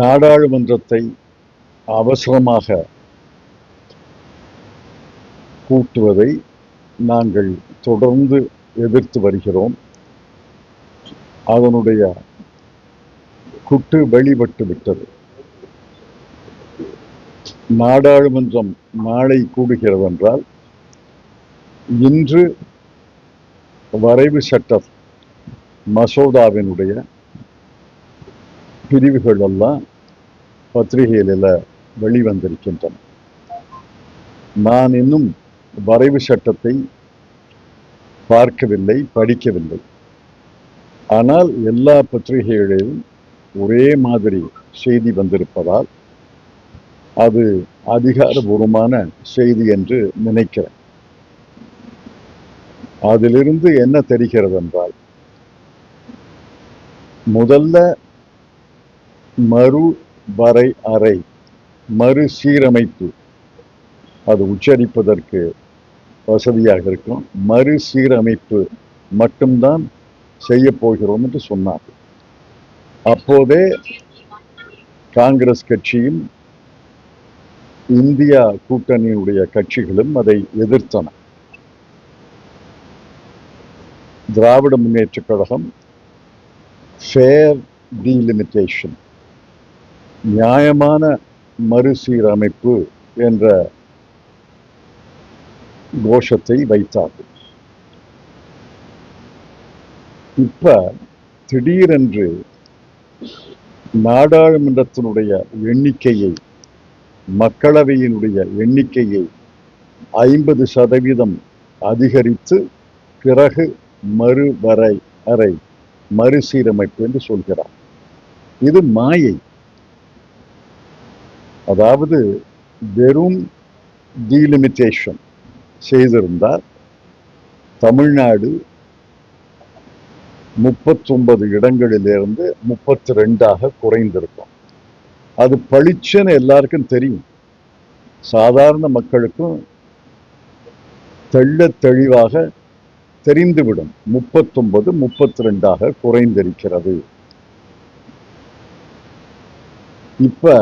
நாடாளுமன்றத்தை அவசரமாக கூட்டுவதை நாங்கள் தொடர்ந்து எதிர்த்து வருகிறோம். அதனுடைய குட்டு வெளிப்பட்டு விட்டது. நாடாளுமன்றம் நாளை கூடுகிறது என்றால் இன்று வரைவு சட்ட மசோதாவினுடைய பிரிவுகள் எல்லாம் பத்திரிகைகளில் வெளிவந்திருக்கின்றன. நான் இன்னும் வரைவு சட்டத்தை பார்க்கவில்லை, படிக்கவில்லை. ஆனால் எல்லா பத்திரிகைகளிலும் ஒரே மாதிரி செய்தி வந்திருப்பதால் அது அதிகாரபூர்வமான செய்தி என்று நினைக்கிறேன். அதிலிருந்து என்ன தெரிகிறது என்றால், முதல்ல மறுசீரமைப்பு, அது உச்சரிப்பதற்கு வசதியாக இருக்கும். மறுசீரமைப்பு மட்டும்தான் செய்ய போகிறோம் என்று சொன்னார். அப்போதே காங்கிரஸ் கட்சியும் இந்தியா கூட்டணியினுடைய கட்சிகளும் அதை எதிர்த்தன. திராவிட முன்னேற்றக் கழகம் ஃபேர் டீலிமிட்டேஷன், நியாயமான மறுசீரமைப்பு என்ற கோஷத்தை வைத்தார்கள். இப்ப திடீரென்று நாடாளுமன்றத்தினுடைய எண்ணிக்கையை, மக்களவையினுடைய எண்ணிக்கையை 50% அதிகரித்து பிறகு மறுசீரமைப்பு என்று சொல்கிறார். இது மாயை. அதாவது வெறும் டீலிமிட்டேஷன் செய்திருந்தால் தமிழ்நாடு 39 இடங்களிலிருந்து 32 குறைந்திருக்கும். அது பளிச்சுன்னு எல்லாருக்கும் தெரியும். சாதாரண மக்களுக்கும் தெள்ள தெளிவாக தெரிந்துவிடும். 39 32 குறைந்திருக்கிறது. இப்ப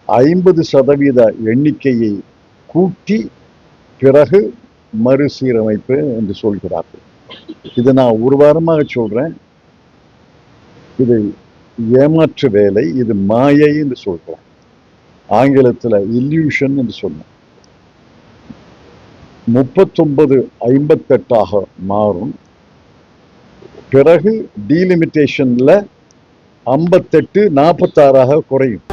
50% எண்ணிக்கையை கூட்டி பிறகு மறுசீரமைப்பு என்று சொல்கிறார்கள். இதை நான் ஒரு வாரமாக சொல்றேன். இது ஏமாற்று வேலை, இது மாயை என்று சொல்றேன். ஆங்கிலத்தில் இல்யூஷன் என்று சொன்னேன். 39 58 மாறும். பிறகு டீலிமிட்டேஷன்ல 58 46 குறையும்.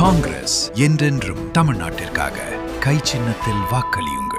காங்கிரஸ் என்றென்றும் தமிழ்நாட்டிற்காக கை சின்னத்தில் வாக்களியுங்கள்.